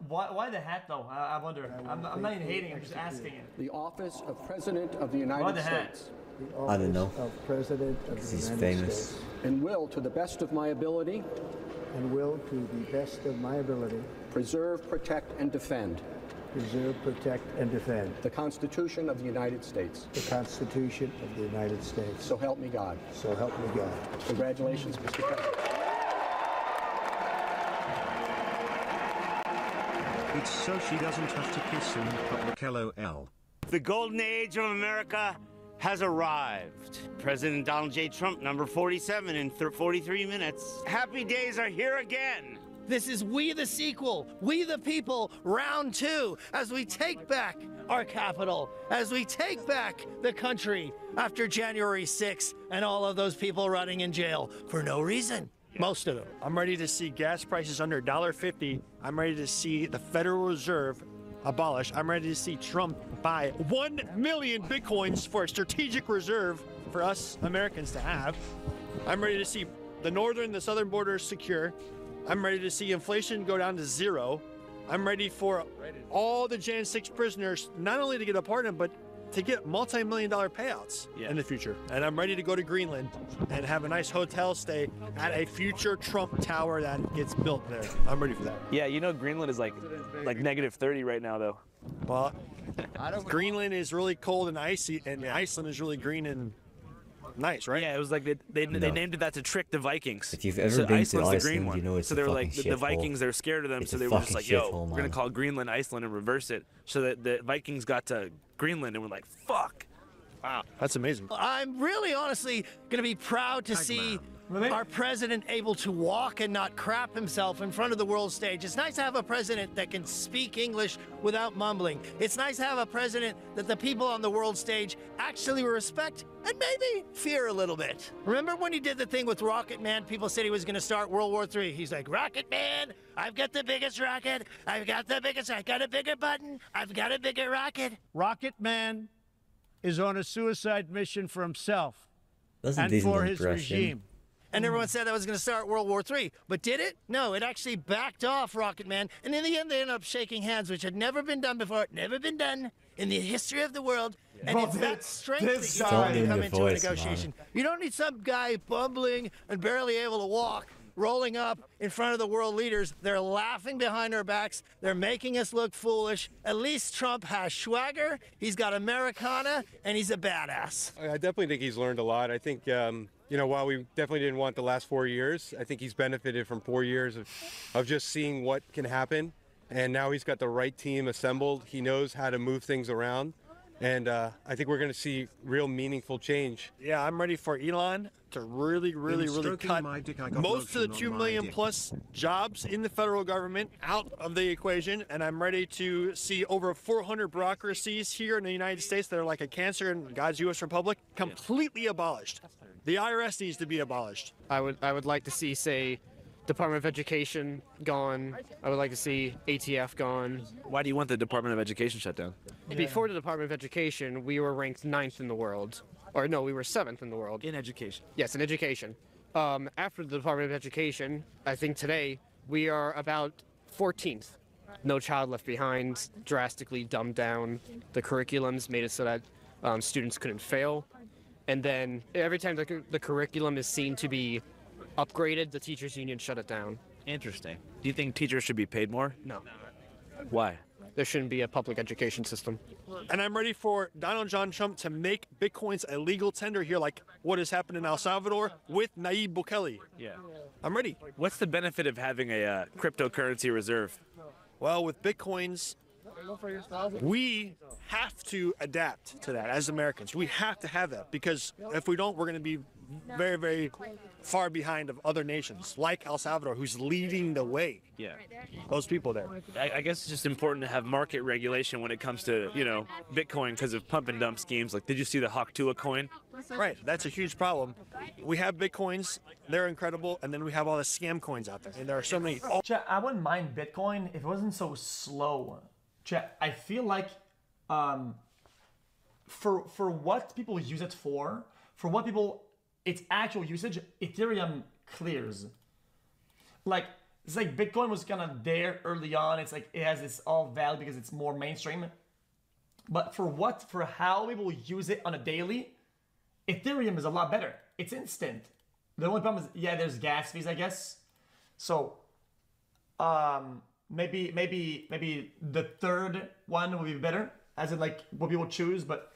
Why the hat though? I wonder. I'm not even hating. I'm just asking it. The office of President of the United States. I don't know. Of President of the United famous. States. And will, to the best of my ability, And will, to the best of my ability, preserve, protect, and defend preserve, protect, and defend the Constitution of the United States. the Constitution of the United States. So help me God. So help me God. Congratulations, Mr. President. It's so she doesn't have to kiss in public, LOL. The golden age of America has arrived. President Donald J. Trump, number 47 in 43 minutes. Happy days are here again. This is We the Sequel, We the People, round 2, as we take back our capital, as we take back the country after January 6th and all of those people rotting in jail for no reason. Most of them. I'm ready to see gas prices under $1.50. I'm ready to see the Federal Reserve abolished. I'm ready to see Trump buy 1 million Bitcoins for a strategic reserve for us Americans to have. I'm ready to see the southern borders secure. I'm ready to see inflation go down to 0. I'm ready for all the Jan 6 prisoners not only to get a pardon, but to get multi-million-dollar payouts in the future. And I'm ready to go to Greenland and have a nice hotel stay at a future Trump tower that gets built there. I'm ready for that. Yeah, you know Greenland is like -30 right now, though. Well, Greenland is really cold and icy, and Iceland is really green and nice, right? Yeah, it was like they named it that to trick the Vikings. If you've ever so been to Iceland's the green Iceland, one. you know it's so a they were fucking like the shithole. Vikings. They're scared of them, It's so a they were just fucking like, "Yo, shithole, we're gonna man. call Greenland Iceland and reverse it." So that the Vikings got to Greenland and were like, "Fuck." Wow, that's amazing. I'm really honestly going to be proud to see our president able to walk and not crap himself in front of the world stage. It's nice to have a president that can speak English without mumbling. It's nice to have a president that the people on the world stage actually respect and maybe fear a little bit. Remember when he did the thing with Rocket Man? People said he was going to start World War III. He's like, Rocket Man, I've got the biggest rocket. I got a bigger button. I've got a bigger rocket. Rocket Man is on a suicide mission for himself Doesn't and for his regime. And everyone said that was going to start World War III. But did it? No, it actually backed off Rocket Man. And in the end, they ended up shaking hands, which had never been done before. Never been done in the history of the world. And it's that strength that you need to come into a negotiation. You don't need some guy bumbling and barely able to walk, rolling up in front of the world leaders. They're laughing behind our backs. They're making us look foolish. At least Trump has swagger. He's got Americana, and he's a badass. I definitely think he's learned a lot. I think, you know, while we definitely didn't want the last 4 years, I think he's benefited from 4 years of just seeing what can happen. And now he's got the right team assembled. He knows how to move things around. And I think we're going to see real meaningful change. Yeah, I'm ready for Elon to really cut most of the 2 million plus jobs in the federal government out of the equation. And I'm ready to see over 400 bureaucracies here in the United States that are like a cancer in God's U.S. Republic completely abolished. The IRS needs to be abolished. I would like to see, say, Department of Education gone. I would like to see ATF gone. Why do you want the Department of Education shut down? Before the Department of Education, we were ranked 9th in the world. Or no, we were 7th in the world. In education? Yes, in education. After the Department of Education, I think today, we are about 14th. No Child Left Behind, drastically dumbed down. The curriculums made it so that students couldn't fail. And then every time the curriculum is seen to be upgraded, the teachers union shut it down. Interesting. Do you think teachers should be paid more? No. Why? There shouldn't be a public education system. And I'm ready for Donald John Trump to make Bitcoins a legal tender here, like what has happened in El Salvador with Nayib Bukele. Yeah. I'm ready. What's the benefit of having a cryptocurrency reserve? Well, with Bitcoins, we have to adapt to that as Americans. We have to have that, because if we don't, we're going to be very far behind of other nations like El Salvador, who's leading the way. Yeah. Those people there. I guess it's just important to have market regulation when it comes to, you know, Bitcoin because of pump and dump schemes. Like, did you see the Hawk-Tuah coin? Right, that's a huge problem. We have Bitcoins, they're incredible, and then we have all the scam coins out there. And there are so many. I wouldn't mind Bitcoin if it wasn't so slow. I feel like for what people use it for what people its actual usage, Ethereum clears. Like it's like Bitcoin was kind of there early on. It's like it has this all value because it's more mainstream. But for how people use it on a daily, Ethereum is a lot better. It's instant. The only problem is, yeah, there's gas fees, I guess. So, maybe the third one will be better, as in like what people choose. But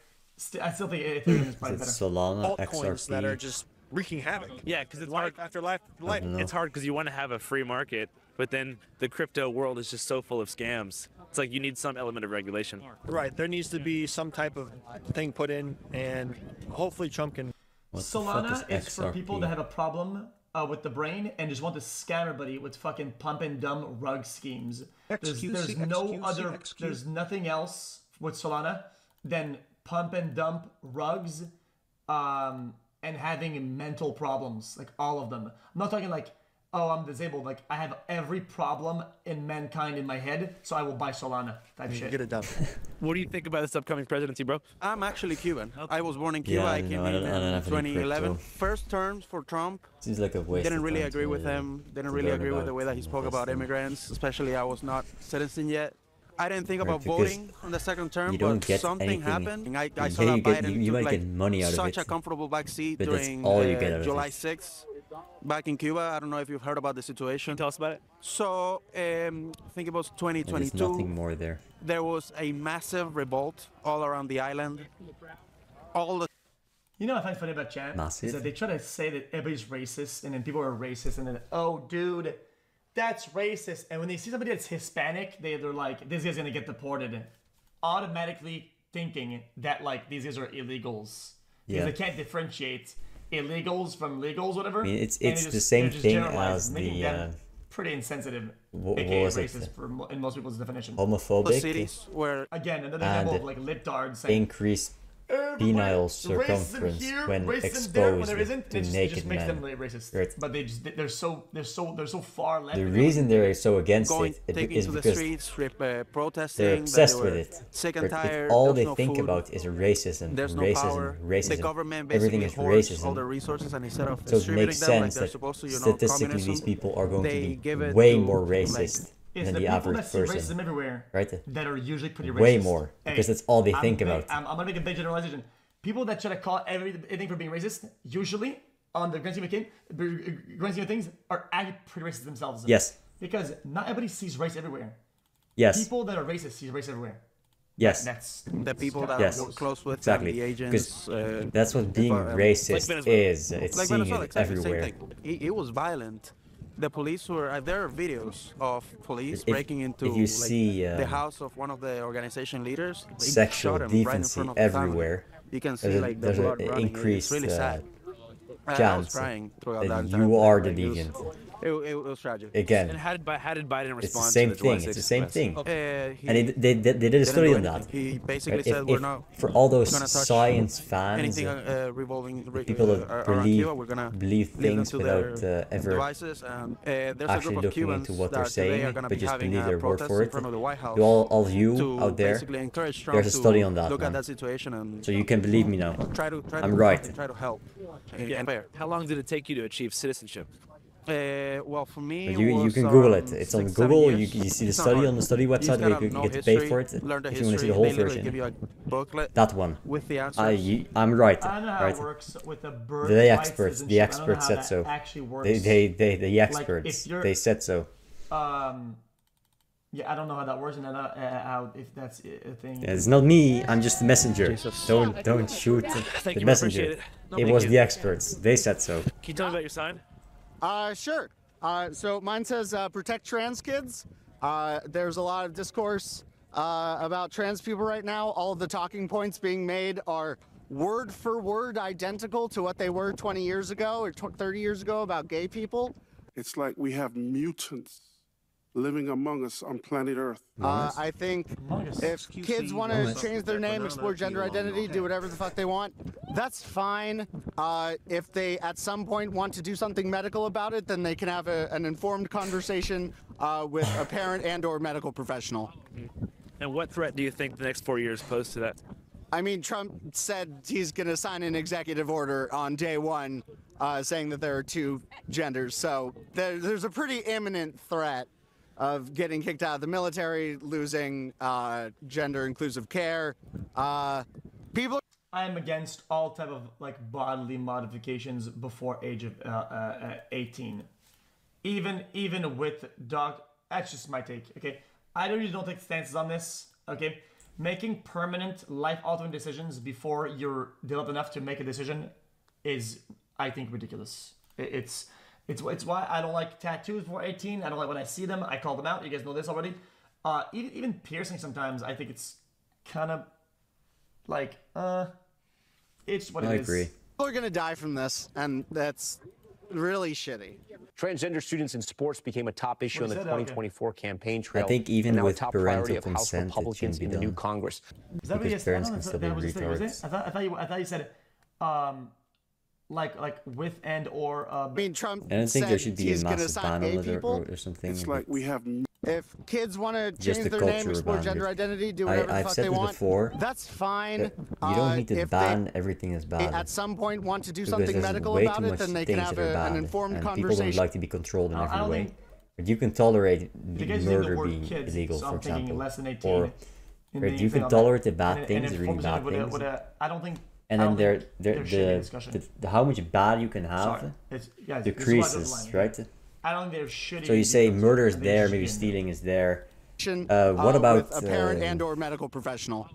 I still think Ethereum is probably better. Solana, altcoins XRP. that are just wreaking havoc. Yeah, because it's life hard after life after life. It's hard because you want to have a free market, but then the crypto world is just so full of scams. It's like you need some element of regulation. Right, there needs to be some type of thing put in, and hopefully Trump can. Solana is for people that have a problem with the brain and just want to scam everybody with fucking pump and dump rug schemes. There's nothing else with Solana than pump and dump rugs and having mental problems, like all of them. I'm not talking like, oh, I'm disabled. Like, I have every problem in mankind in my head, so I will buy Solana type shit. Get it done. What do you think about this upcoming presidency, bro? I'm actually Cuban. I was born in Cuba. I came in 2011. First terms for Trump. Seems like a waste. Didn't of really time agree to, with him. Didn't really agree with the way that he spoke about immigrants, especially I was not citizen yet. I didn't think about voting on the second term, but something happened. I saw that Biden took like money out such of it, a comfortable backseat but during July 6th. Back in Cuba, I don't know if you've heard about the situation. Tell us about it. So, I think it was 2022. There's nothing more there. There was a massive revolt all around the island. You know what I find funny about chat? Massive. Is that they try to say that everybody's racist, and then people are racist, and then, oh, dude, that's racist. And when they see somebody that's Hispanic, they're like, this guy's gonna get deported. Automatically thinking that, like, these guys are illegals. Because they can't differentiate illegals from legals, whatever. I mean, it's the same thing as the pretty insensitive, what aka was racist in most people's definition. Homophobic. Cities where again another example of like libtards saying increased penile circumference when exposed to naked men. Right. But they're so far left. The reason they're so against taking is to the because streets, protesting, they're obsessed with it. Sick and tired, all they no think food, about is racism, there's no racism, power. racism. The government Everything basically is hoards all the racism. resources, and instead of So it distributing makes them like sense they're that supposed to, statistically these people are going they to give be it way to, more like, racist it's than the the people average that see person. racism everywhere, right? That are usually pretty racist. Way more, because that's all they think about. I'm gonna make a big generalization. People that try to call everything for being racist, usually on the grand scheme of things, are actually pretty racist themselves. Yes. Because not everybody sees race everywhere. Yes. People that are racist see race everywhere. Yes. That's the people that yes. are close with exactly. the agents. That's what being racist is. It's like seeing Venezuela, it exactly everywhere. It was violent. The police were. There are videos of police breaking into if you see, the house of one of the organization leaders. Sexual decency everywhere. You can see like the blood running. Increased it's really sad. I was chance crying throughout that that you are the deviant. It was tragic. Again, and how did Biden respond? It's the same to the thing. It's the same thing. And they did a study on that. He basically right? said we're not for all those gonna touch science fans, anything revolving people that Cuba, we're gonna believe things without ever devices. And there's actually a group of looking Cubans into what they're that today saying, are gonna but be just having believe a their word protest for in it. front of the White House. All of you to out there, basically encourage Trump there's a study on that. look Man. at that situation and so you can believe me now. I'm right. Try to help. How long did it take you to achieve citizenship? Well, for me, But you can Google it. It's on Google. You see the study on the study website where you get to pay for it. If you want to see the whole version. Give you a booklet that one. With the answers. I'm right. I don't know how right. it works with the birth The rights experts. The citizenship. I don't know experts how said that so. actually works. The Like, experts. if you're- They said so. Yeah, I don't know how that works, and how if that's a thing. Yeah, it's not me. I'm just the messenger. Don't shoot the messenger. It was the experts. They said so. Can you tell me about your sign? Sure. So mine says protect trans kids. There's a lot of discourse about trans people right now. All of the talking points being made are word for word identical to what they were 20 years ago or 30 years ago about gay people. It's like we have mutants living among us on planet Earth. I think if kids want to change their name, explore gender identity, do whatever the fuck they want, that's fine. If they at some point want to do something medical about it, then they can have an informed conversation with a parent and or medical professional. And what threat do you think the next 4 years pose to that? I mean, Trump said he's going to sign an executive order on day one saying that there are two genders. So there's a pretty imminent threat of getting kicked out of the military, losing gender-inclusive care. People. I am against all type of like bodily modifications before age of 18. Even with that's just my take. Okay, I usually don't take stances on this. Okay, making permanent life-altering decisions before you're developed enough to make a decision is, I think, ridiculous. It's why I don't like tattoos before 18. I don't like when I see them. I call them out. You guys know this already. Even piercing sometimes, I think it's kind of like it's what it is. I agree. People are gonna die from this, and that's really shitty. Transgender students in sports became a top issue on the 2024 campaign trail. I think even and now with a top priority parental of House consent, Republicans in the new Congress. Is that what because parents can still be retards. I thought you said like with and or. I mean, Trump. I don't think there should be a he's massive ban on it or something. It's like we have. If kids want to Just change the their name, culture explore around gender it. identity, do whatever the I've fuck said they this want, before. that's fine. You don't need to If ban everything as they bad. at some point want to do Because something there's medical way about too it, much then they can things have that are bad, an informed and conversation. people don't like to be controlled in I every don't way. think- But you can tolerate Because murder the word being kids, illegal, so for I'm thinking example. less than 18 Or in or the you thing can on tolerate that. the bad And things, if really bad things. I don't think. And I then don't think there should be a discussion. the how much bad you can have Sorry. Guys, this is why I draw the decreases, line. right? I don't think there should. So you say murder is there, maybe stealing is there. What about with a parent and/or medical professional?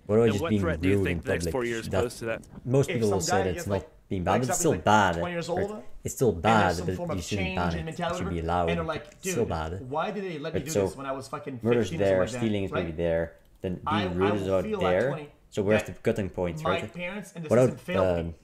what about And just what being threat do you rude in think the next public? 4 years That- pose to that? Most If people will some say guy that it's gets, not like, being bad, but it's still like bad. 20 years right? old, It's still and bad, there's some but form you of shouldn't change ban in it. It mentality, should be whatever, allowed. and they're like, It's still dude, bad. why did they let me Right, do so this when I was fucking 15 murder's or there, something like that, stealing is maybe right? there, then I being rude is will out feel at there. 20 So where's that the cutting point, my right? parents and the What system about failed me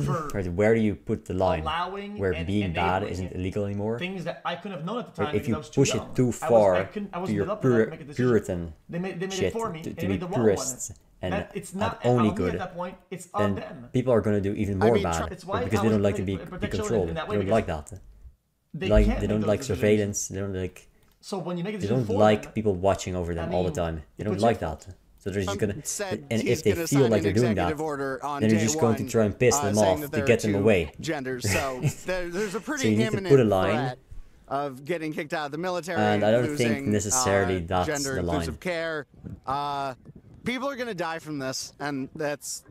for right, where do you put the line? allowing Where and being bad enabling isn't illegal anymore? things that I couldn't have known at the Right, time if you because I was push too it young. too I far wasn't to your developed enough to make a decision. Puritan They made it shit, for me, to and be made the wrong purists one. and That it's have not only on me good, at that point. It's on then them. people are going to do even more bad it's why because I they don't was like to be protect children controlled. in They that way don't because like that. They Like can't they make don't those like decisions. surveillance. They don't like. So when you make a They decision don't for like them, people watching over them all the time. They don't puts like your- that. So they're just gonna, said and he's if they gonna feel sign like an they're doing that, executive order on then they're day just going to one, try and piss them saying off that to there get are them two away. Genders. So there's a pretty So you need to imminent put a line. threat of getting kicked out of the military, And I don't think losing, necessarily that's gender the line. inclusive care. People are gonna die from this, and that's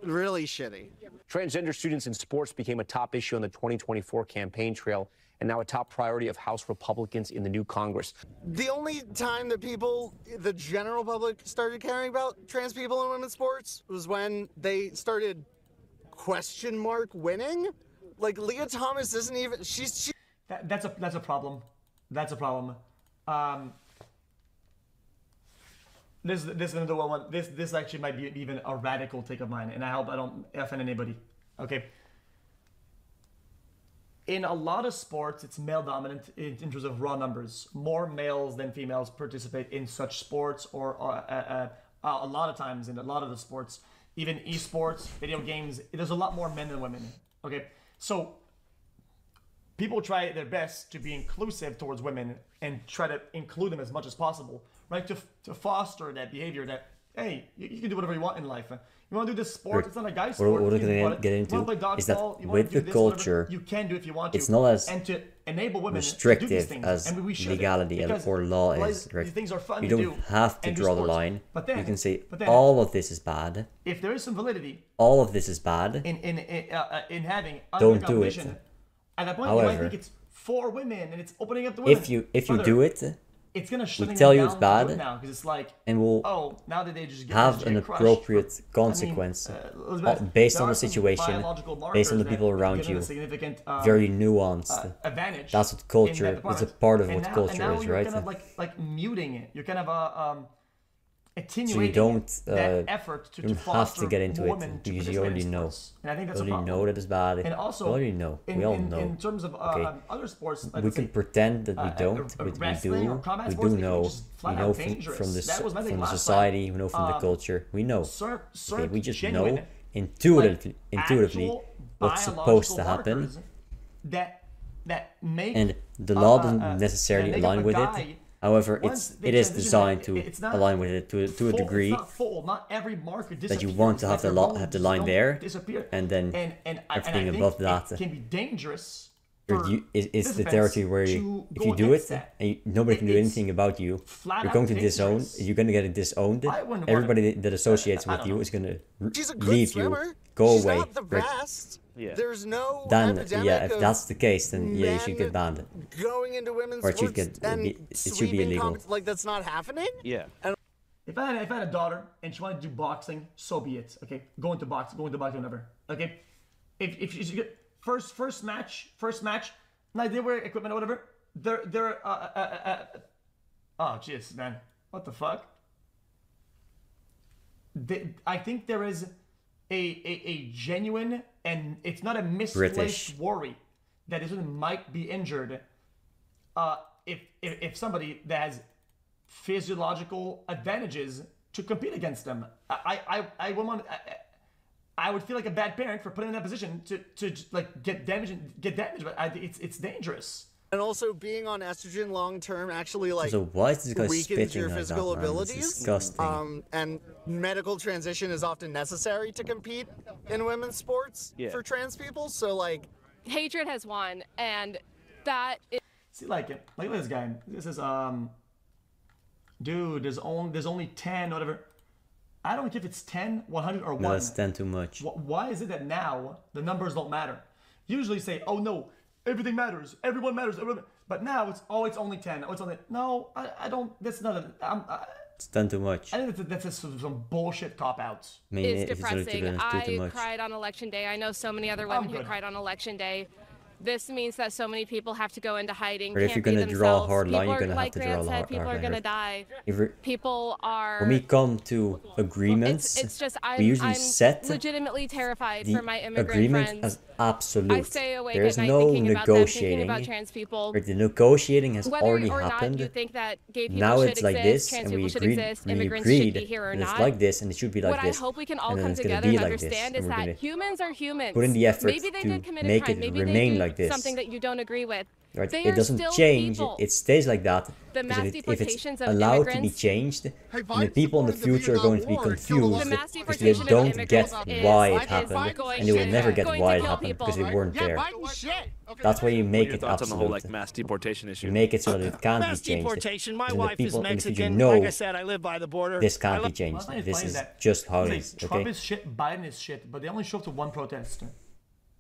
really shitty. Transgender students in sports became a top issue on the 2024 campaign trail and now a top priority of House Republicans in the new Congress. The only time that people, the general public, started caring about trans people in women's sports was when they started winning. Like Leah Thomas isn't even. She's. That's a problem. That's a problem. This is another one. This actually might be even a radical take of mine, and I hope I don't offend anybody. Okay. In a lot of sports, it's male dominant in terms of raw numbers. More males than females participate in such sports, or a lot of times in a lot of the sports, even esports, video games, there's a lot more men than women. Okay, so people try their best to be inclusive towards women and try to include them as much as possible, right? To foster that behavior that, hey, you can do whatever you want in life. You want to do this sport? It's not a guy's sport. What we're going to get into is that with the culture, you can do if you want to. it's not as and to enable women restrictive to do these things, as and we should, legality or law is. Right? These things are fun you to don't do have to and do draw the sports. line. But then, you can say then, all of this is bad. If there is some validity, all of this is bad. In having don't do it. At that point, However, you might think it's for women and it's opening up the women. If you do it, it's gonna we tell you it's bad now because it's like, and we'll now that they just get have an appropriate consequence based on the situation, based on the people around you. Very nuanced. Advantage. That's what culture is. A part of what culture is, right? Kind of like muting it. You're kind of attenuating so you don't, that effort to have to get into it women because you already know. And I think that's you a already problem. know that it's bad. And also, you already know. We all know. In terms of other sports, we can pretend that we don't, but we do. We do know. We know from the society. We know from the culture. We know. Okay, we just know intuitively what's supposed to happen. That make and the law doesn't necessarily align with it. However, it is designed to align with it to a degree. It's not full. Not every marker disappears. That you want to have the line there, and then everything above that. It can be dangerous. It's the territory where if you do it, and nobody can do anything about you, you're going to disown. You're going to get disowned. Everybody that associates with you is going to leave you, go away. Not the best. Yeah. There's no then epidemic if that's the case, then yeah, you should get banned. Going into women's or it should sports it should be illegal. Like that's not happening. Yeah. And if I had a daughter and she wanted to do boxing, so be it. Okay, go into boxing, whatever. Okay, if she's good. First match, like they wear equipment or whatever. They're oh jeez, man, what the fuck? I think there is a genuine, and it's not a misplaced worry that this woman might be injured. If somebody that has physiological advantages to compete against them, I would want. I would feel like a bad parent for putting in that position to like get damaged, but it's dangerous. And also being on estrogen long term actually like so why is this guy weakens your like physical that, abilities. It's disgusting. And medical transition is often necessary to compete in women's sports for trans people. So like hatred has won, and that is. See, like this guy. This is dude. There's only 10 whatever. I don't care if it's 10, 100, or 1. No, it's 10 too much. Why is it that now the numbers don't matter? Usually say, oh no, everything matters, everyone matters, but now it's only 10. Oh, it's only no. I don't. That's not. It's 10 too much. I think that's some bullshit cop outs. It's depressing. I cried on election day. I know so many other women who cried on election day. This means that so many people have to go into hiding. Or if you're gonna draw a hard line, you're gonna have to draw a hard line. People are gonna die. People are. When we come to agreements, it's just we usually set legitimately terrified for my immigrant agreement friends. as absolute. I stay awake There's at night no thinking negotiating. about trans people. The negotiating has Whether already or happened. not you think that gay people now should it's like exist, this, trans and we people should agreed. exist, We immigrants agreed. should be here or and not. It's like this, and it should be like what this. I hope we can all and come it's gonna together be and like understand this, is that humans are humans. Put in the effort Maybe they did commit a crime. Maybe remain they like did this. something that you don't agree with. Right? They It doesn't still change. People. It stays like that. The mass if it's deportations of allowed to be immigrants. changed, and the people in the future are going to be confused because they don't get why it happened, and they will never get why it happened because they weren't there. That's why you make it on the whole absolute. like mass deportation issue. You make it so that it can't be Mass changed. deportation. My And the wife is people in the future Mexican. know Like I said, I live by the border. this can't be changed. This is just how it is. Trump is shit, Biden is shit, but they only show up to one protest.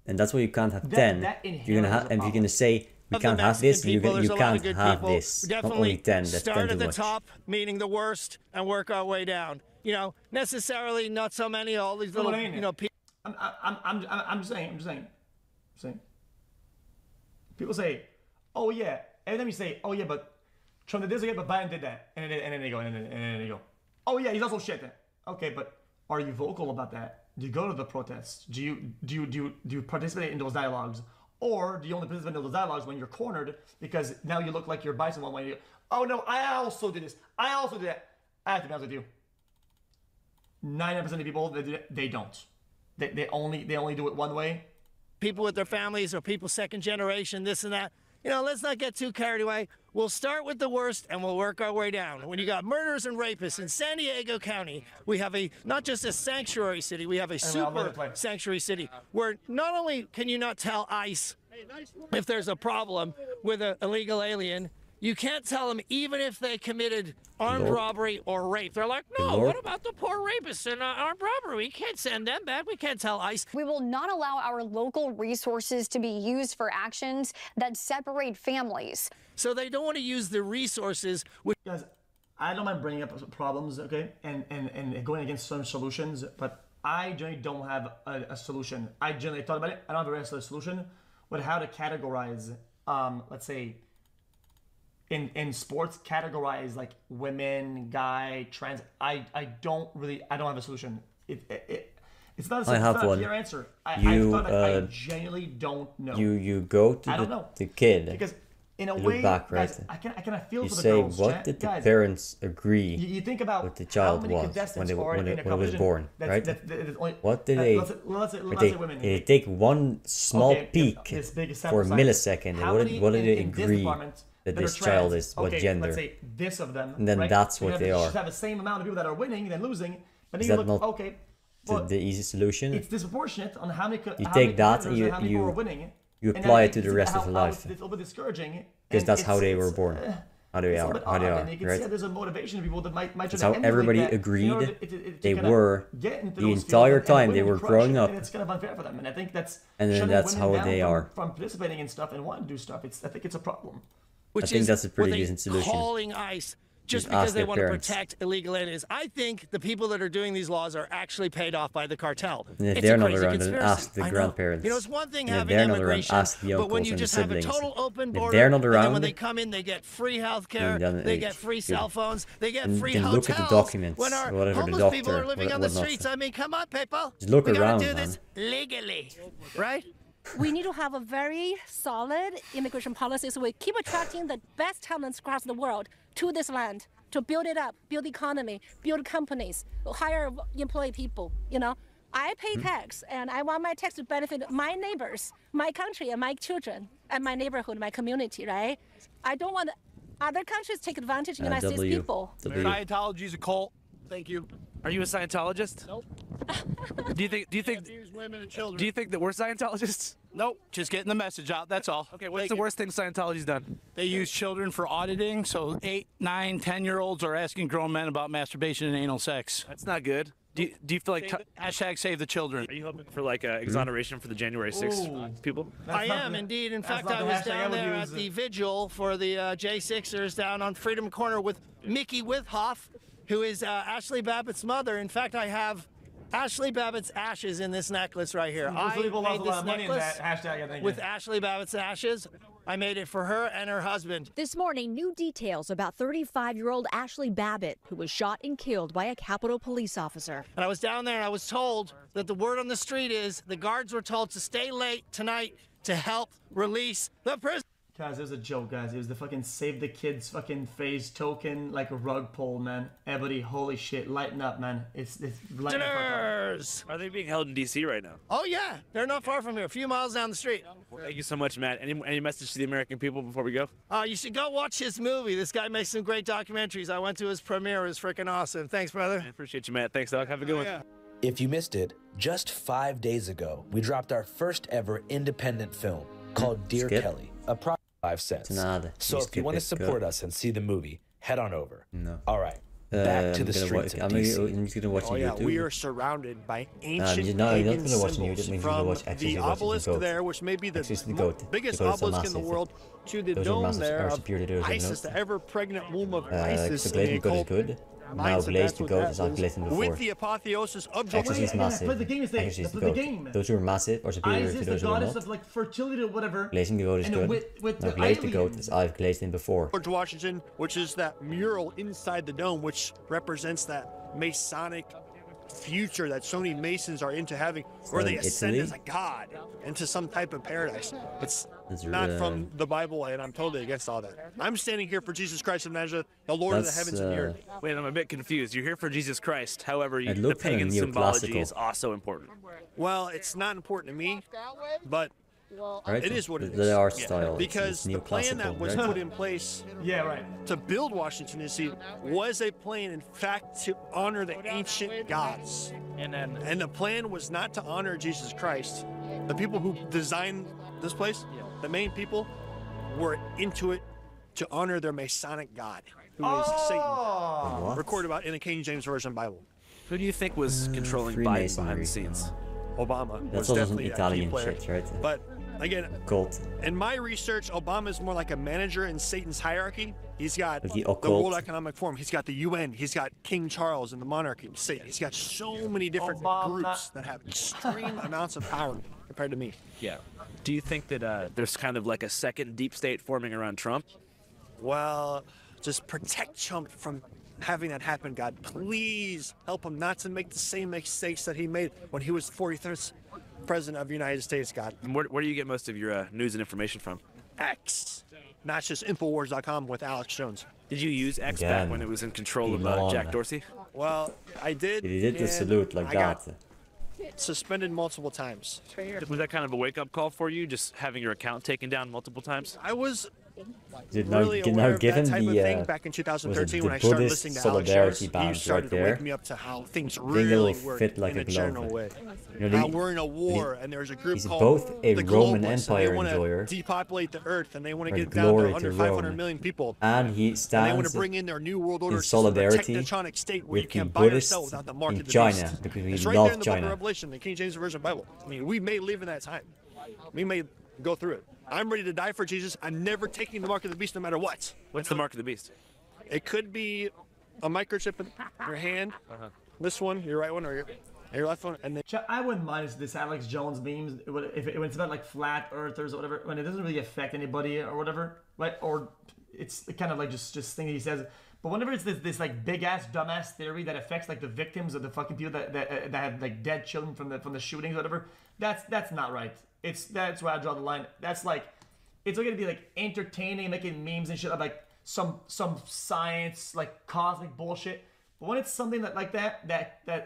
And that's why you can't have 10. If you're gonna have, if you're gonna say we can't have this, you can't have this. Not only 10. That's 10 start too at the much. top, meaning the worst, and work our way down. You know, necessarily not so many. All these little, people. I'm saying. People say, oh yeah. Every time you say, oh yeah, but Trump did this again, but Biden did that, and then they go, oh yeah, he's also shit. Okay, but are you vocal about that? Do you go to the protests? Do you participate in those dialogues? Or do you only participate in those dialogues when you're cornered because now you look like you're biased one way? Oh no, I also did this. I also did that. I have to be honest with you. 99% of people they don't. They only do it one way. People with their families or people second generation, this and that. You know, let's not get too carried away. We'll start with the worst and we'll work our way down. When you got murderers and rapists in San Diego County, we have not just a sanctuary city, we have a super sanctuary city where not only can you not tell ICE if there's a problem with an illegal alien, you can't tell them even if they committed armed robbery or rape. They're like, no, what about the poor rapists and armed robbery? We can't send them back. We can't tell ICE. We will not allow our local resources to be used for actions that separate families. So they don't want to use the resources. Guys, I don't mind bringing up problems, okay, and going against some solutions, but I generally don't have a solution. I generally thought about it. I don't have a rest of the solution, but how to categorize, let's say, in sports, categorize like women, guy, trans. I don't have a solution. It's not a clear answer. I genuinely don't know. You go to the kid. Because in a you way, look back, right? guys, I kind of feel you for the say, girls. what did the guys, parents agree you think about what the child was when it was born, right? What did they? Did they take one small peak for a millisecond? What did they agree that that this are child trans. is what okay, gender. Let's say this of them. And then right? that's what they are. You should have the same amount of people that are winning than losing. But then Is you that look, not okay, well, the easy solution? it's disproportionate on how many. You how take many that and competitors how many people are winning. you And apply then it to the you see rest how, of your how life. It's a little bit discouraging. Because and that's how they were it's, born. How they it's a are. bit How they odd, are. and you can Right? see that there's a motivation of people that might try That's to how emulate everybody that, agreed in order to they kinda were get into the those entire fields and time win they and were crush growing it, up. and it's kind of unfair for them. And I think that's And then shutting that's women how down they from, are. from participating in stuff and wanting to do stuff. I think it's a problem. Which I think is that's a pretty what they decent solution. calling ICE just Just because ask they their want to parents. protect illegal aliens. I think the people that are doing these laws are actually paid off by the cartel. And if It's they're a not crazy around, then conspiracy. ask the I know. grandparents. You know, it's one thing And if having they're not around, immigration, ask the but when uncles you and the just have a siblings. total open If border, they're not and then around, when they come in, they get free health care, then they it's get free good. cell phones, they get And free then hotels. look at the documents, when our whatever the homeless people doctor, are living on the whatnot. streets, I mean, come on, people. Just look we around, gotta do man. this legally, right? We need to have a very solid immigration policy so we keep attracting the best talents across the world to this land to build it up, build the economy, build companies, hire employee people, you know. I pay tax and I want my tax to benefit my neighbors, my country and my children and my neighborhood, my community, right? I don't want other countries to take advantage of United States people. Scientology is a cult. Thank you. Are you a Scientologist? Nope. Do you think women and children. Do you think that we're Scientologists? Nope, just getting the message out, that's all. Okay, what's the worst thing Scientology's done? They use children for auditing, so 8, 9, 10-year-olds are asking grown men about masturbation and anal sex. That's not good. Do you feel like... Hashtag save the children. Are you hoping for like exoneration for the January 6th people? I am indeed. In fact, I was down there at the vigil for the J6ers down on Freedom Corner with Mickey Withoff, who is Ashley Babbitt's mother. In fact, I have Ashley Babbitt's ashes in this necklace right here. I made this necklace with Ashley Babbitt's ashes. I made it for her and her husband. This morning, new details about 35-year-old Ashley Babbitt, who was shot and killed by a Capitol police officer. And I was down there and I was told that the word on the street is the guards were told to stay late tonight to help release the prisoner. Guys, it was a joke, guys. It was the fucking Save the Kids fucking phase token, like a rug pull, man. Everybody, holy shit, lighten up, man. It's lighten up. Are they being held in D.C. right now? Oh, yeah. They're not far from here, a few miles down the street. Thank you so much, Matt. Any message to the American people before we go? You should go watch his movie. This guy makes some great documentaries. I went to his premiere. It was freaking awesome. Thanks, brother. I appreciate you, Matt. Thanks, Doc. Have a good one. If you missed it, just 5 days ago, we dropped our first ever independent film called Dear Kelly, a product 5 cents. So if you want to support us and see the movie, head on over. No. All right. Back to the streets of DC. Oh yeah, we are surrounded by ancient you're not pagan gonna watch symbols, YouTube, from watch the obelisk there, which may be the biggest obelisk in the world, to the dome there of Isis, the ever-pregnant womb of Isis in the occult. Good. Now Blaze the Goat is ugly-looking before. With the apotheosis of Exorcist is massive. Play the game is Exorcist the game. Those who are massive or superior Isis to is the those who are goddess not. of like fertility or whatever. Blazing the Goat is and good. With now the Blaze the Goat is I've glazed in before. George Washington, which is that mural inside the dome, which represents that Masonic future that so many Masons are into having, where they ascend as a god into some type of paradise. It's not from the Bible, and I'm totally against all that. I'm standing here for Jesus Christ of Nazareth, the Lord of the heavens and the earth. Wait, I'm a bit confused. You're here for Jesus Christ. However, the pagan symbology is also important. Well, it's not important to me, but right? It is what it is. The art style. Because the plan that was put in place to build Washington, D.C. was a plan, in fact, to honor the ancient gods. And the plan was not to honor Jesus Christ. The people who designed this place, the main people, were into it to honor their Masonic god, who is Satan, recorded about in the King James Version Bible. Who do you think was controlling Biden behind the scenes? Obama That's was also definitely Italian a key player. shit, right? But again, Cult. in my research, Obama is more like a manager in Satan's hierarchy. He's got the World Economic Forum. He's got the UN. He's got King Charles and the monarchy. Satan. He's got so many different groups that have extreme amounts of power compared to me. Yeah. Do you think that there's kind of like a second deep state forming around Trump? Well, just protect Trump from having that happen, God. Please help him not to make the same mistakes that he made when he was 43rd president of the United States, God. And where do you get most of your news and information from? X. Not just Infowars.com with Alex Jones. Did you use X back when it was in control of Jack Dorsey? Well, I did. He did the salute like that. Suspended multiple times. Was that kind of a wake-up call for you, just having your account taken down multiple times? I was really aware of that type of thing back in 2013 when I started listening to Alex shows. You started to wake me up to how things really work in a general way. How we're in a war and there's a group called the Globalists, and they want to depopulate the earth and they want to get down to under 500 million people. And he stands and they want to bring in their new world order in solidarity technocratic state where you with the can't buy or sell Buddhists without the mark in of the China beast. because we It's right there love in the book of China. Revelation, the King James Version Bible. I mean, we may live in that time. We may go through it. I'm ready to die for Jesus. I'm never taking the mark of the beast no matter what. What's the mark of the beast? It could be a microchip in your hand, this one, your right one, or your left one, and then... I wouldn't mind this Alex Jones memes if it's about like flat earthers or whatever, when it doesn't really affect anybody or whatever, right? Or it's kind of like just thing he says. But whenever it's this like big ass dumbass theory that affects like the victims of the fucking people that have like dead children from the shootings or whatever, that's not right. That's where I draw the line. That's like, it's okay to be like entertaining, making memes and shit like some science like cosmic bullshit. But when it's something that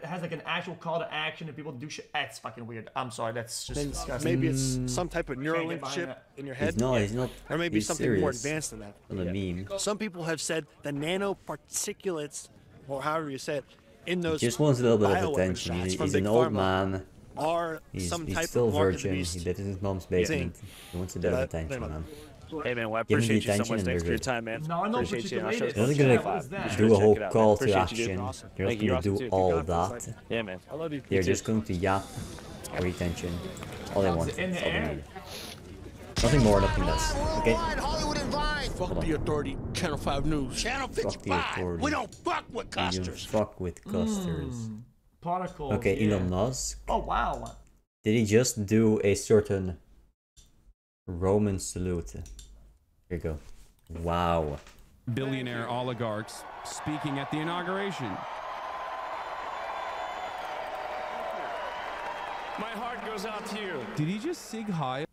has like an actual call to action and people do shit, that's fucking weird. I'm sorry, that's just disgusting. Maybe it's some type of Neuralink chip in your head. He's not. Or maybe He's something serious more advanced than that. On the meme. Some people have said the nanoparticulates, or however you say it, in those He just wants a little bit of attention. shots from He's Big an old Pharma man. Are He's some type still of mark virgin. of the beast. He lives in his mom's basement. He wants a bit of attention, man. Hey man, well, I Give him the appreciate you so attention much. and Thanks for they're your good. time, man. No, I know, Appreciate you. but They're not gonna do a whole call to action. They're not gonna do all that. Yeah, man. I love you. They're just going to yap for attention. All they want. In That's the all they air. need. Nothing more, nothing less. Okay? Hollywood and Vine. Fuck the authority. Channel 5 News. Channel Fuck the 55. authority. We don't fuck with We don't custers. fuck with custers. Particles. Okay, yeah. Elon Musk. Oh wow. Did he just do a certain Roman salute? Here you go. Wow. Billionaire oligarchs speaking at the inauguration. My heart goes out to you. Did he just sig heil?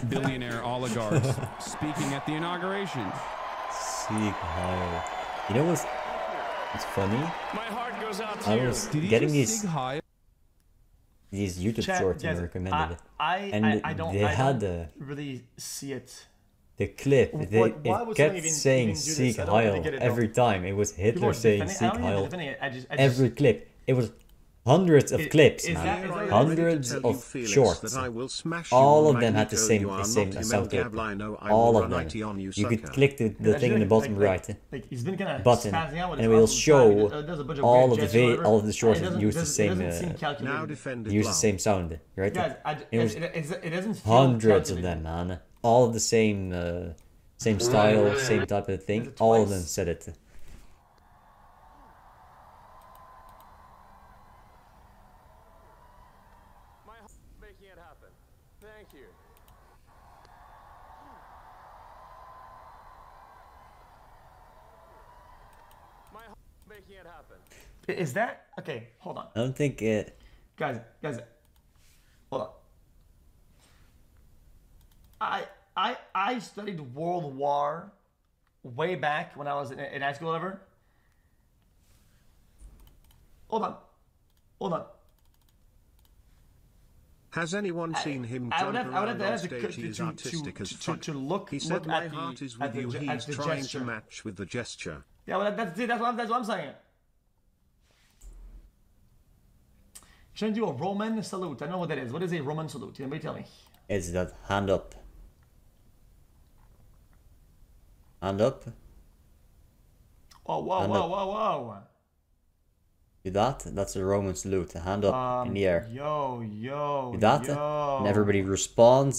Billionaire oligarchs speaking at the inauguration. Sig heil. You know what's funny? My heart goes out to I you. was Did he getting just sig heil? these YouTube Chat, shorts guys, recommended. I don't had really see it. the clip. Why It would kept someone saying even do this? Sieg I don't really Heil get it, every though. time. It was Hitler People are saying defending- I Sieg don't even Heil. defend it. I just Every clip. It was hundreds of clips, is man. that- is that- Hundreds Ready to tell you, of Felix, shorts. that I will smash All you of on them had the Magneto. same You are same not Emil sound clip. Gavlino. I All will of run them. IT on you, You could sucker. click the thing in the bottom right. He's been kind of button, spazzing out with and it his will arms all the time. show He does a bunch of all weird of the gestures or whatever. all of the shorts It that doesn't- use the same doesn't seem calculated. Now defended use the love. same sound, right? Guys, it was it doesn't feel hundreds of calculated. them, man. All of the same style, same type of thing. All of them said it. Making it happen. Thank you. My heart making it happen. Is that okay? Hold on, I don't think it. guys, hold on. I studied World War way back when I was in high school, whatever. Hold on. Has anyone seen him I jump would have around to on have stage? He is artistic as fuck. to look. He said, look "My at heart the, is at with you." the, He's at the trying gesture. to match with the gesture. Yeah, well, that's what I'm saying. Trying to do a Roman salute. I know what that is. What is a Roman salute? Anybody tell me? It's that hand up. Hand up. Oh, whoa, Hand whoa, up. whoa, whoa. Do that. That's a Roman salute. Hand up in the air. Yo. Do that, and everybody responds.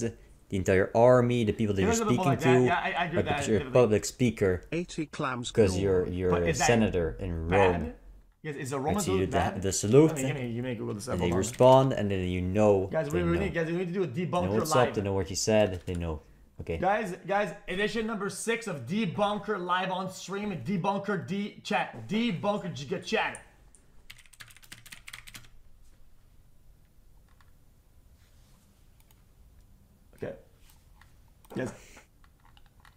The entire army, the people that you're speaking like to, that. Yeah, I agree with like that. you're a public speaker, 80 clams because galore. you're But a is that senator in Rome. Bad? Yes, is a Roman Right, so you do salute bad? the salute, Give me Google this. and Hold they on. respond, and then you know. Guys, they we know. need to do a They know debunker what's live. up. They know what you said. They know. Okay. Guys, edition number 6 of Debunker live on stream. Debunker chat. Debunker chat. Okay. Yes.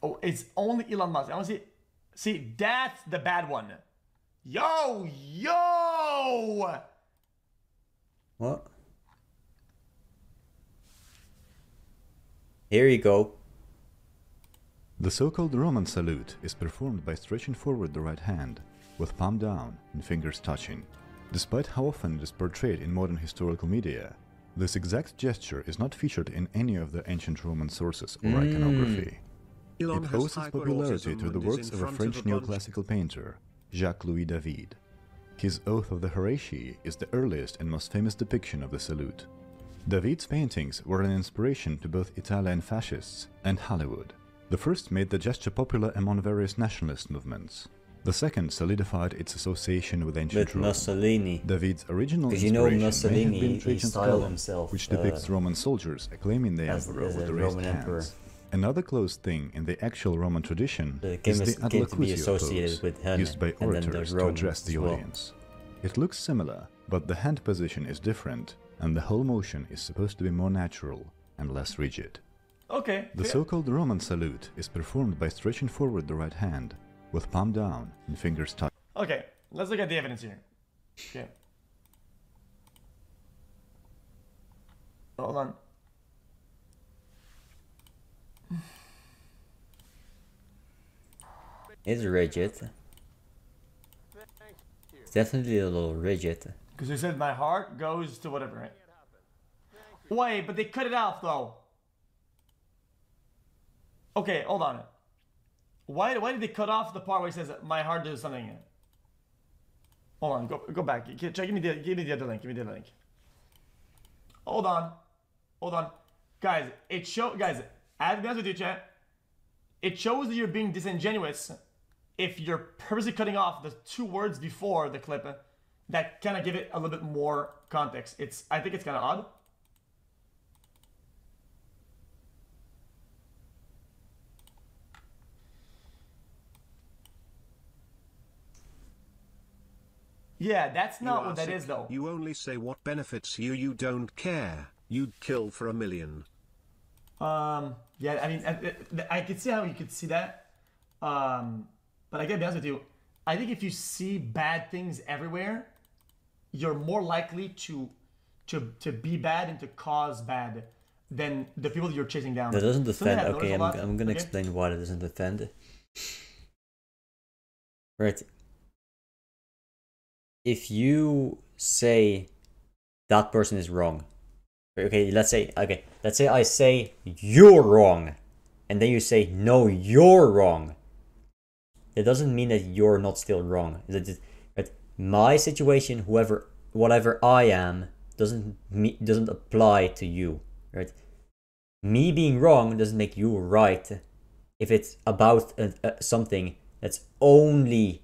Oh, it's only Elon Musk. I want to see. See, that's the bad one. Yo. What? Here you go. The so-called Roman salute is performed by stretching forward the right hand, with palm down and fingers touching. Despite how often it is portrayed in modern historical media, this exact gesture is not featured in any of the ancient Roman sources or iconography. It owes its popularity to the works of a French neoclassical painter, Jacques-Louis David. His Oath of the Horatii is the earliest and most famous depiction of the salute. David's paintings were an inspiration to both Italian fascists and Hollywood. The first made the gesture popular among various nationalist movements. The second solidified its association with ancient Rome. Mussolini. David's original Mussolini inspiration may have been Trajan's column, himself, which depicts Roman soldiers acclaiming the emperor with the raised hands. Another close thing in the actual Roman tradition is the adlocution pose, used by orators to address the audience. It looks similar, but the hand position is different, and the whole motion is supposed to be more natural and less rigid. Okay. The so-called Roman salute is performed by stretching forward the right hand, with palm down and fingers touching. Okay, let's look at the evidence here. Okay. Hold on. It's rigid. It's definitely a little rigid. Because you said my heart goes to whatever, right? Wait, but they cut it off though. Okay, hold on. Why did they cut off the part where it says my heart does something? Hold on, go back. Give me the other link. Give me the other link. Hold on, guys. Guys. I'll be honest with you, chat. It shows that you're being disingenuous if you're purposely cutting off the 2 words before the clip that kind of give it a little bit more context. I think it's kind of odd. Yeah, that's not what that is, though. You only say what benefits you. You don't care. You'd kill for $1 million. Yeah, I mean, I could see how you could see that. But I gotta be honest with you. I think if you see bad things everywhere, you're more likely to be bad and to cause bad than the people that you're chasing down. That doesn't defend. Okay, I'm gonna explain why that doesn't defend. Right. If you say that person is wrong, okay, let's say I say you're wrong, and then you say no, you're wrong. That doesn't mean that you're not still wrong. Right? My situation, whatever I am, doesn't apply to you, right? Me being wrong doesn't make you right. If it's about something that's only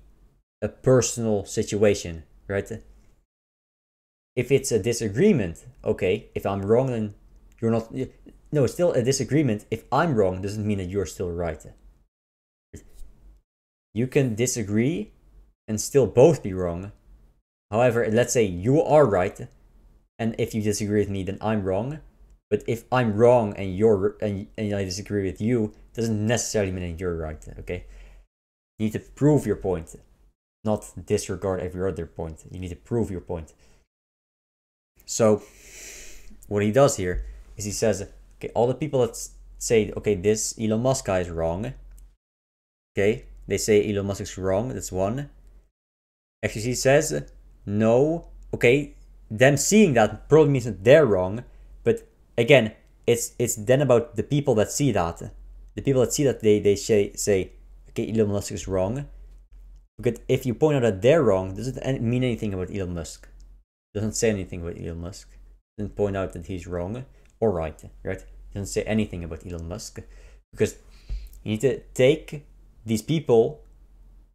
a personal situation, right? If it's a disagreement, okay, if I'm wrong then you're not, no, it's still a disagreement. If I'm wrong doesn't mean that you're still right. You can disagree and still both be wrong. However, let's say you are right, and if you disagree with me then I'm wrong. But if I'm wrong and I disagree with you, doesn't necessarily mean that you're right, okay? You need to prove your point, not disregard every other point. You need to prove your point. So, what he does here is he says, okay, all the people that say, okay, this Elon Musk guy is wrong. Okay, they say Elon Musk is wrong, that's one. Actually, he says, no, okay, them seeing that probably means that they're wrong. But again, it's then about the people that see that. The people that see that, they say, okay, Elon Musk is wrong. Because if you point out that they're wrong, doesn't mean anything about Elon Musk. Doesn't say anything about Elon Musk. Doesn't point out that he's wrong or right, right? Doesn't say anything about Elon Musk. Because you need to take these people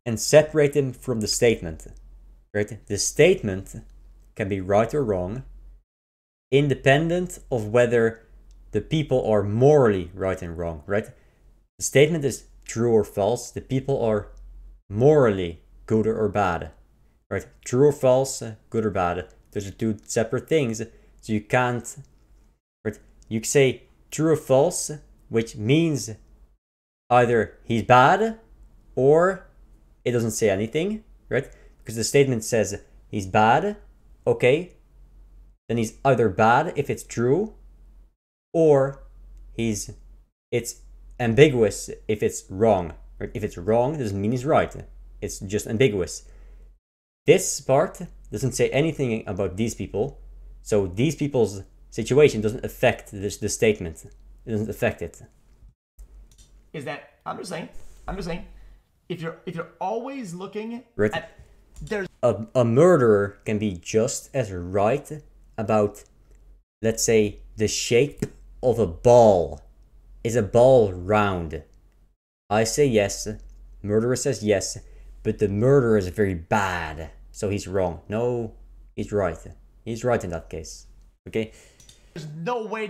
and separate them from the statement, right? The statement can be right or wrong, independent of whether the people are morally right and wrong, right? The statement is true or false. The people are morally good or bad, right? True or false, good or bad. Those are 2 separate things. So you can't, right? You can say true or false, which means either he's bad or it doesn't say anything, right? Because the statement says he's bad, okay, then he's either bad if it's true, or it's ambiguous if it's wrong. Right? If it's wrong, it doesn't mean it's right. It's just ambiguous. This part doesn't say anything about these people, so these people's situation doesn't affect the statement. It doesn't affect it. Is that I'm just saying, if you're always looking right. at there's a murderer can be just as right about, let's say, the shape of a ball. Is a ball round? I say yes, murderer says yes, but the murderer is very bad, so he's wrong. No, he's right. He's right in that case. Okay? There's no way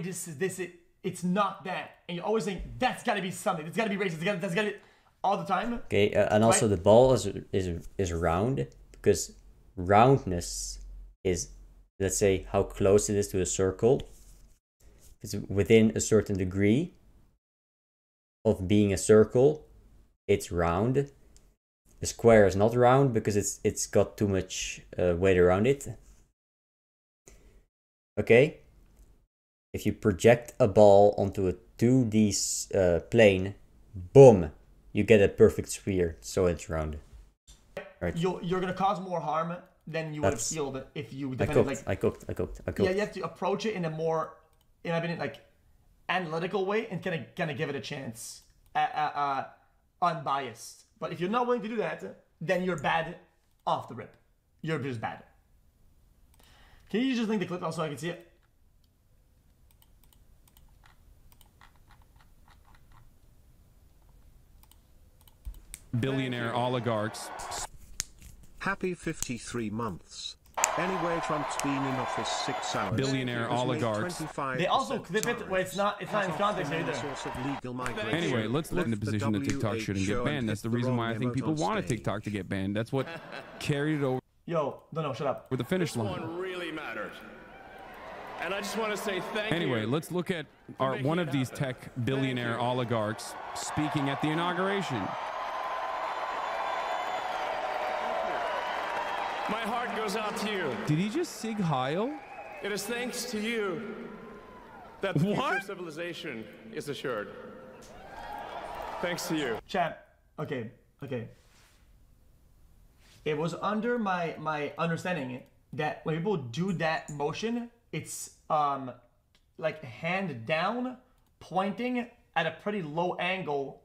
it's not that. And you always think, that's gotta be something. It's gotta be racist. That's gotta be all the time. Okay, and also the ball is round, because roundness is, let's say, how close it is to a circle. If it's within a certain degree of being a circle, it's round. A square is not round because it's got too much weight around it. Okay? If you project a ball onto a 2D plane, boom, you get a perfect sphere, so it's round. Right. You're gonna cause more harm than you would have healed if you defended I cooked. Yeah, you have to approach it in a more, in my opinion, like analytical way and kind of give it a chance, unbiased. But if you're not willing to do that, then you're bad off the rip. You're just bad. Can you just link the clip also so I can see it? Billionaire oligarchs. Happy 53 months. Anyway, Trump's been in office 6 hours. Billionaire oligarchs. They also clip it where it's not in context either. Anyway, let's look in the position that TikTok shouldn't get banned. That's the reason why I think people wanted TikTok to get banned. That's what carried it over. Yo, no, shut up. With the finish line. This one really mattered. And I just want to say thank you. Anyway, let's look at one of these tech billionaire oligarchs speaking at the inauguration. My heart goes out to you. Did he just sig Heil? It is thanks to you that the future of civilization is assured. Thanks to you. Chat. Okay. It was under my understanding that when people do that motion, it's like hand down, pointing at a pretty low angle.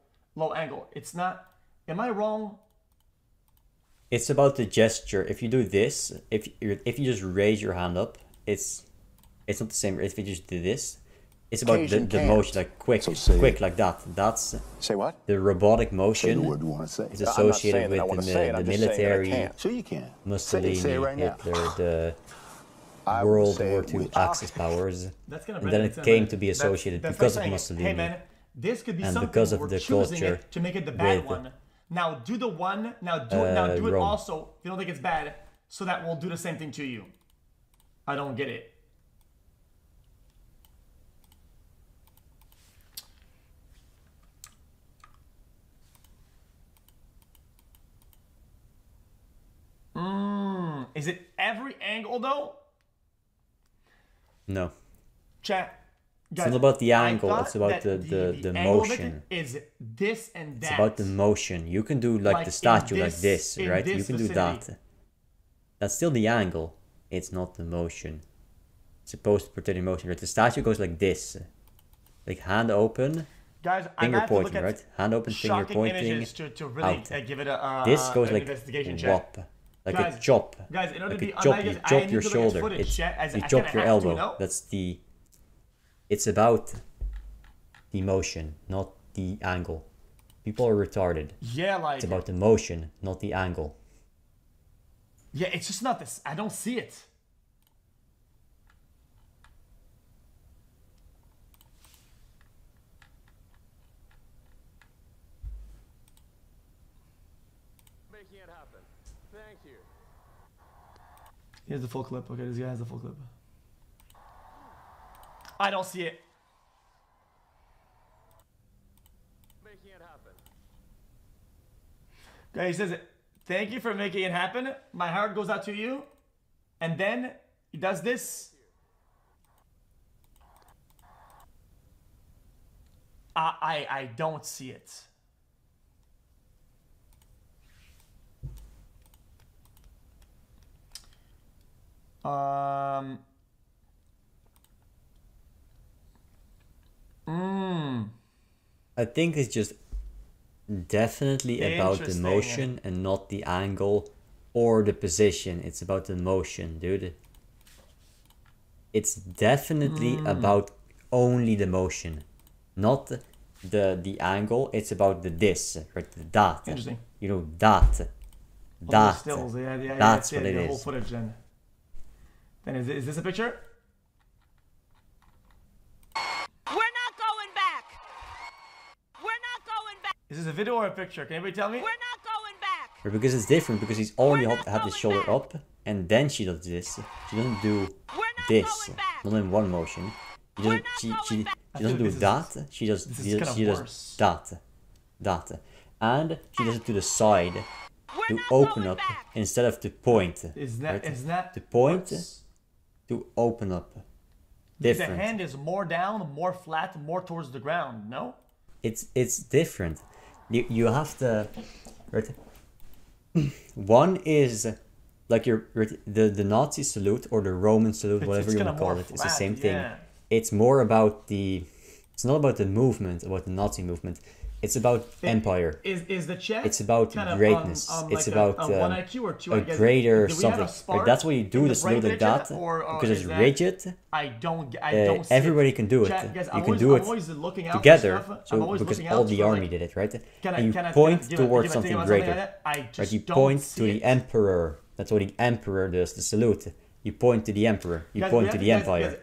It's not. Am I wrong? It's about the gesture. If you do this, if you just raise your hand up, it's not the same. If you just do this, it's about the motion, like quick like that. That's say what? The robotic motion. Say what you want to say. Is associated with the military, so you can. Mussolini, say it right Hitler, now. the World War II Axis powers, and then it came to be associated because of Mussolini. Hey man, this could be and something because of we're the choosing culture it to make it the bad one. Now do the one. Now do it wrong. also. If you don't think it's bad, so that we'll do the same thing to you. I don't get it. Is it every angle though? No. Chat. Guys, it's not about the angle, it's about the motion. Is this and that. It's about the motion. You can do like the statue like this, right? You can do that. That's still the angle. It's not the motion. It's supposed to portray the motion, right? The statue goes like this. Like hand open, guys, finger pointing, right? Hand open, finger pointing, to really give it a this goes like whop. Like a chop. Guys, in order like to be a chop, you chop your shoulder. You chop your elbow. That's the... It's about the motion, not the angle. People are retarded. Yeah, like... It's about the motion, not the angle. Yeah, it's just not this. I don't see it. Making it happen. Thank you. Here's the full clip. Okay, this guy has the full clip. I don't see it. Making it happen. Okay, he says it. Thank you for making it happen. My heart goes out to you. And then he does this. I don't see it. I think it's just definitely about the motion and not the angle or the position. It's about the motion, dude. It's definitely about only the motion, not the angle. It's about the this, right? The that. Interesting. You know, that. That. Stills. Yeah, that's what it the is. Whole footage then. Then is this a picture? We're not going back. We're not going back. Is this a video or a picture? Can anybody tell me? We're not going back. Because it's different, because he's already had his shoulder up, and then she does this. She doesn't do this, not in one motion. She doesn't do that. She does that, and she does it to the side to open up instead of to point. Is that to point to open up? Different. The hand is more down, more flat, more towards the ground. No. It's different. You have to. Right? One is like the Nazi salute or the Roman salute, whatever you want to call it. It's the same thing. It's more about it's not about the movement, about the Nazi movement. It's about empire. Is the check? It's about greatness. It's about a greater something. Like, that's why you do the salute like that, because it's rigid. I don't everybody can do it. You can do it together. So because all the army did it, right? And you point towards something greater. Right? You point to the emperor. That's what the emperor does. The salute. You point to the emperor. You point to the empire.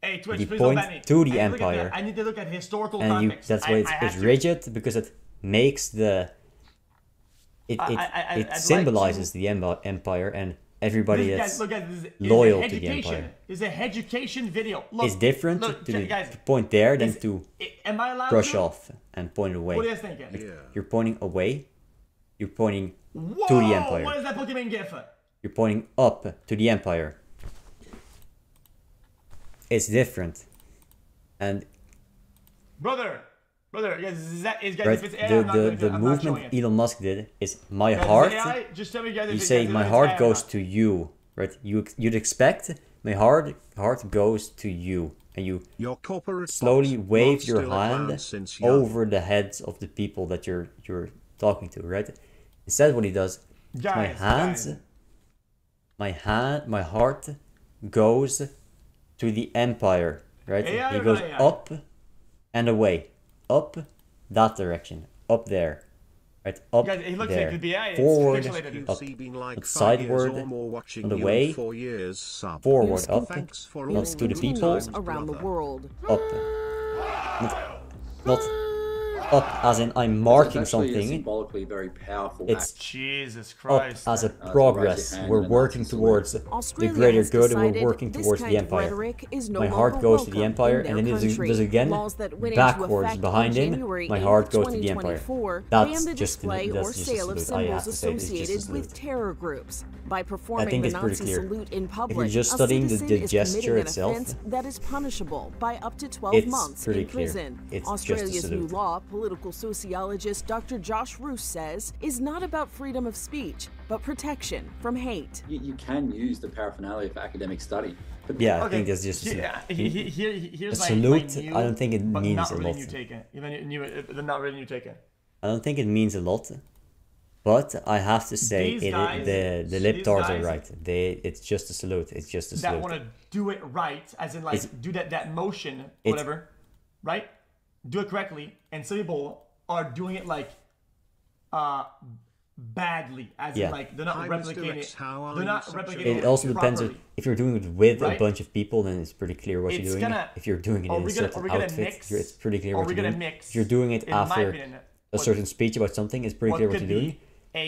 Hey, Twitch, you please point don't ban me. to the empire. I need to look at historical and context. That's why it's rigid, because it makes the it symbolizes the empire and everybody that's loyal to the empire. It's an education video. Look, it's different to point there than to brush off and point away. What are you thinking? Like, you're pointing away. You're pointing to the empire. What is that Pokemon gif? You're pointing up to the empire. It's different, and brother, the movement Elon Musk did is my heart. You say my heart goes to you, right? You'd expect my heart goes to you, and you slowly wave your hand over the heads of the people that you're talking to, right? Instead, what he does, my heart goes to the empire, right? He goes up and away, up that direction, up there, right? Up there, forward, up, not sideward, not away, forward, up, not to the people, around the world, up, not up as in I'm marking something. Symbolically very powerful. It's Jesus Christ. Up as a progress. We're working towards the greater good, and we're working towards the empire. My heart goes to the empire, and then there's again backwards behind him. My heart goes to the empire. That's just I have to say, it's just a salute. Terror groups. By performing I think it's pretty clear. If you're just studying the gesture itself, that is punishable by up to 12 months in prison. It's Australia's new law, political sociologist Dr. Josh Roos says, is not about freedom of speech, but protection from hate. You can use the paraphernalia for academic study. But yeah, I think that's just here's a salute. I don't think it means not really a lot. New taken. Even not really new taken. I don't think it means a lot. But I have to say, the libtards are right. It's just a salute. It's just a salute. That want to do it right, as in like do that motion, whatever, right? Do it correctly, and some people are doing it like badly, as in like they're not replicating it. They're not replicating it. It also depends on if you're doing it with a bunch of people, then it's pretty clear what you're doing. If you're doing it in a certain outfit, it's pretty clear what you're doing. If you're doing it after a certain speech about something, it's pretty clear what you're doing.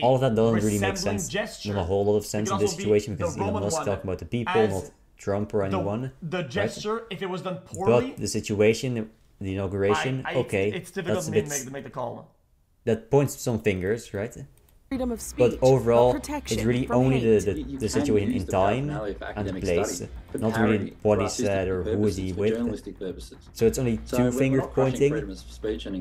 All of that doesn't really make sense. Not a whole lot of sense in this situation, because Elon Musk talking about the people, not Trump or anyone. The gesture, if it was done poorly, but the situation, the inauguration, okay, it's difficult to make the call. That points some fingers, right? freedom of speech, but overall, protection it's really from only hate. the situation in time and the place, not really what he said or who is he with. So it's only two fingers pointing,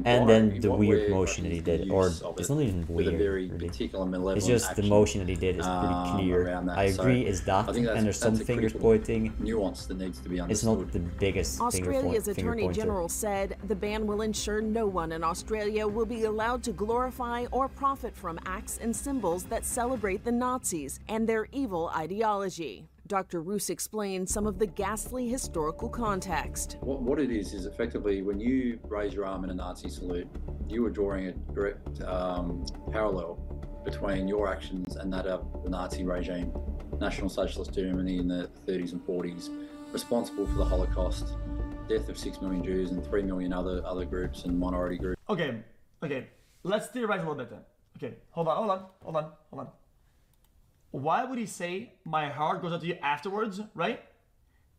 and then the weird motion that he did, or it's not even weird, really. It's just the motion that he did is pretty clear. I agree, it's that, and there's some fingers pointing. Nuance that needs to be understood. It's not the biggest Australia's finger Attorney pointer. General said the ban will ensure no one in Australia will be allowed to glorify or profit from acts and symbols that celebrate the Nazis and their evil ideology. Dr. Roos explained some of the ghastly historical context. What it is effectively when you raise your arm in a Nazi salute, you are drawing a direct parallel between your actions and that of the Nazi regime, National Socialist Germany in the 30s and 40s, responsible for the Holocaust, death of 6 million Jews and 3 million other groups and minority groups. Okay, let's theorize a little bit then. Okay, hold on. Why would he say, my heart goes out to you afterwards, right?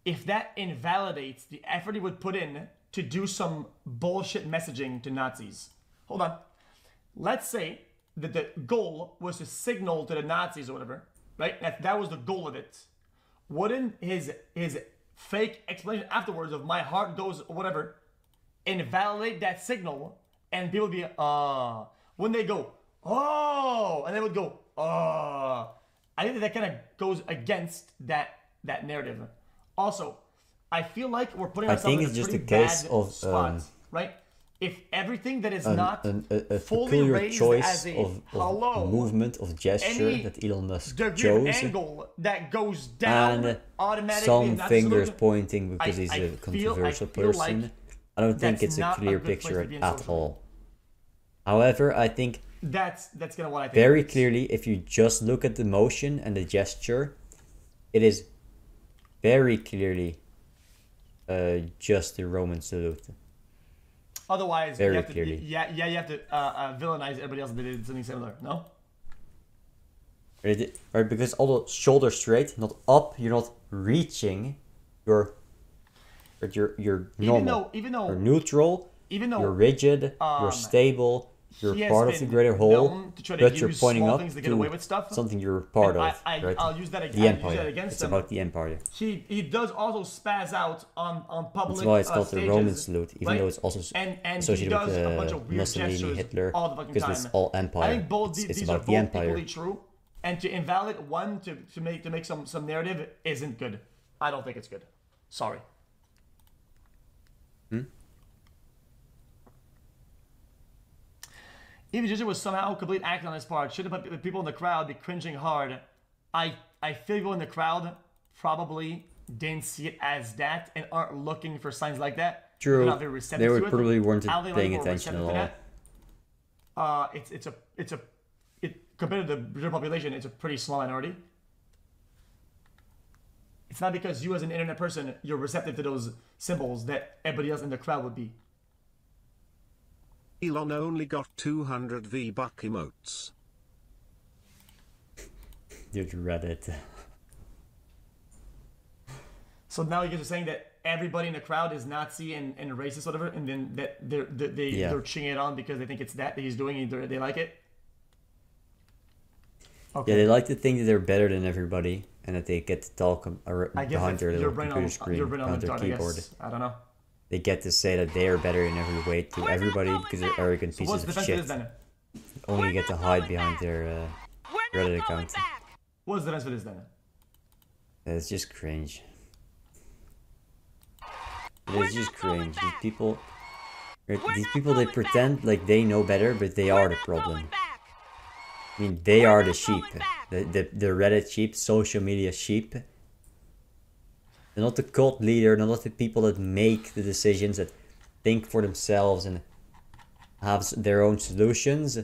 If that invalidates the effort he would put in to do some bullshit messaging to Nazis. Hold on. Let's say that the goal was to signal to the Nazis or whatever, right? That was the goal of it. Wouldn't his fake explanation afterwards of my heart goes or whatever invalidate that signal, and people would be, when they go, oh, and they would go, oh. I think that kind of goes against that narrative. Also, I feel like we're putting ourselves in a pretty bad spot, right? If everything that is not a fully raised choice as a of movement, of gesture that Elon Musk chose, angle that goes down and automatically, some fingers pointing because he's a controversial person, like I don't think it's a clear picture at all. However, I think that's kind of what I think. Very clearly, if you just look at the motion and the gesture, it is very clearly just the Roman salute. Otherwise, very you have to, clearly. you have to villainize everybody else that did something similar. No. Right, because although shoulders straight, not up, you're not reaching. You're normal. Even though you're neutral. Even though you're rigid. You're stable. You're part of the greater whole, but you're pointing up to something you're part of, right? I'll use that, the empire. Against it's him. about the empire. He does also spaz out on public That's why it's called stages, the Roman salute, even though it's also and associated with Mussolini, Hitler, because it's all empire. I think both it's these about are the both empire. equally true, and to invalidate one to make some narrative isn't good. I don't think it's good. Sorry. Even if it was somehow a complete act on his part, shouldn't the people in the crowd be cringing hard? I feel people in the crowd probably didn't see it as that and aren't looking for signs like that. True. They're not very receptive they to probably weren't receptive paying attention at all. Compared to the general population, it's a pretty small minority. It's not because you as an internet person, you're receptive to those symbols that everybody else in the crowd would be. Elon only got 200 V-Buck emotes. Dude, Reddit. So now you guys are saying that everybody in the crowd is Nazi and racist, whatever, and then that they're cheering it on because they think it's that he's doing and they like it? Okay. Yeah, they like to think that they're better than everybody and that they get to talk behind their little computer screen, behind their keyboard. I don't know. They get to say that they are better in every way to everybody because they're arrogant pieces of shit. Only get to hide behind their Reddit account. What's the rest of this then? It's just cringe. It's just cringe. These people, they pretend like they know better, but they are the problem. I mean, they are the sheep. The Reddit sheep, social media sheep. They're not the cult leader, they're not the people that make the decisions, that think for themselves and have their own solutions.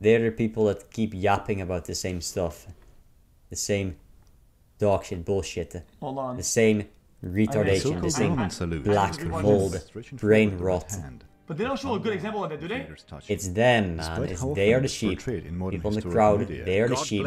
They're the people that keep yapping about the same stuff. The same dog shit bullshit. Hold on. The same retardation, the same blackmold, brain rot. But they don't show a good example of it, do they? It's them, man. They are the sheep. People in the crowd, they are the sheep.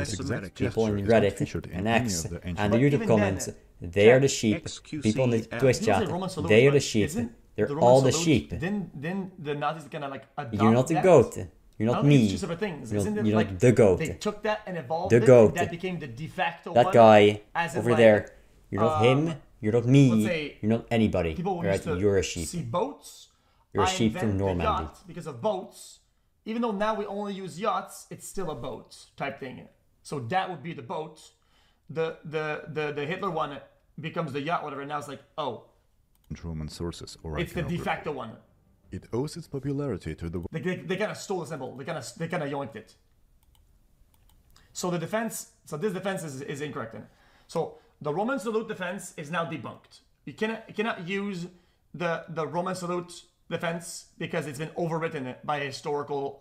People in Reddit and X and the YouTube comments, they are the sheep. People in the Twitch chat, they are the sheep. They're all the sheep. Then the Nazis kind of like adopt You're not the goat. You're not me. It's two separate things. You're Isn't not, it you're like not the goat. They took that and evolved the it, goat. And that became the de facto that one, guy as over like, there. You're not him. You're not me. Say, you're not anybody. People right? You're a sheep. See boats. You're a sheep from Normandy. Yacht because of boats. Even though now we only use yachts, it's still a boat type thing. So that would be the boat. The Hitler one becomes the yacht, whatever. And now it's like, oh, Roman sources or it's the de facto one. It owes its popularity to the. They kind of stole the symbol. They kind of yoinked it. So the defense. So this defense is incorrect. Then. So the Roman salute defense is now debunked. You cannot use the Roman salute defense because it's been overwritten by historical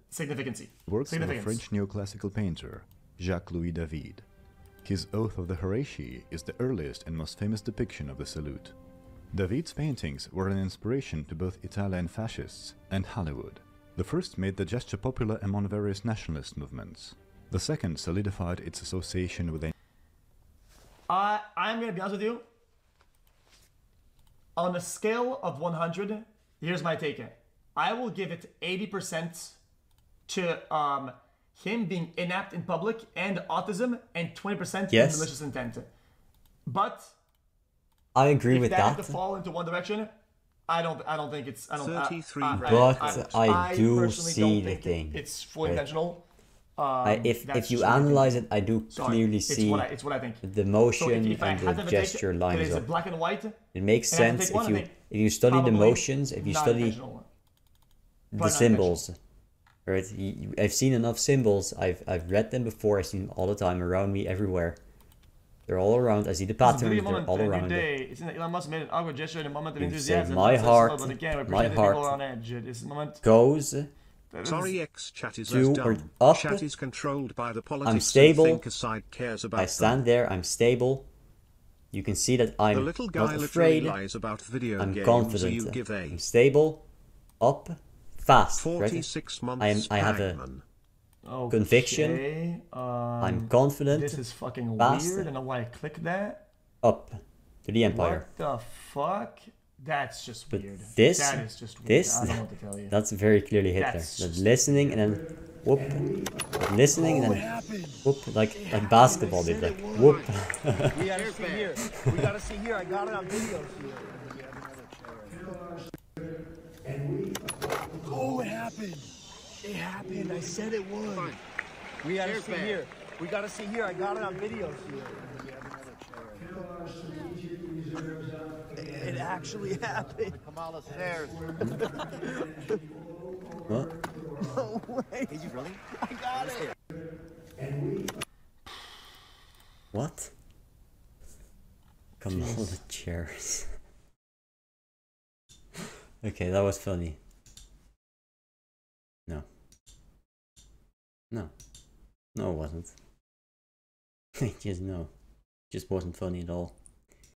significance. Works of a French neoclassical painter, Jacques-Louis David. His Oath of the Horatii is the earliest and most famous depiction of the salute. David's paintings were an inspiration to both Italian fascists and Hollywood. The first made the gesture popular among various nationalist movements. The second solidified its association with a... I'm going to be honest with you. On a scale of 100, here's my take. I will give it 80% to him being inept in public and autism, and 20% in malicious intent. But I agree with that. If that had to fall into one direction, I don't think it's. I don't. But I do see the thing. It's fully intentional. If you analyze it, I do clearly see it's what I think. the motion and the gesture lines up. Black and white. It makes sense if you study the motions, if you study the symbols. Right? I've seen enough symbols. I've read them before. I've seen them all the time around me, everywhere. They're all around. I see the patterns. They're all around it. It's Elon Musk made an awkward gesture in a moment of enthusiasm. My heart goes. Sorry, X chat is as dumb. Up. Chat is controlled by the politics I'm stable. think a side cares about I stand there. I'm stable. You can see that I'm the little guy not afraid. Lies about video I'm games, confident. you give a I'm stable. Up. Fast. 46 months. I have a conviction. I'm confident. This is fucking fast. weird. I don't know why I clicked that. Up to the Empire. What the fuck? That's just weird. This, that is just weird. I don't know what to tell you. That's very clearly Hitler. That's listening and then whoop, listening and then whoop, like basketball did, like whoop. We gotta see here. We gotta see here. I got it on video here. Oh, it happened. It happened. I said it would. We gotta see here. We gotta see here. I got it on video here. It actually happened. Kamala stairs. What? No way. Did you really? I got it. What? Kamala chairs. Okay, that was funny. No. No. No, it wasn't. Just no. Just wasn't funny at all.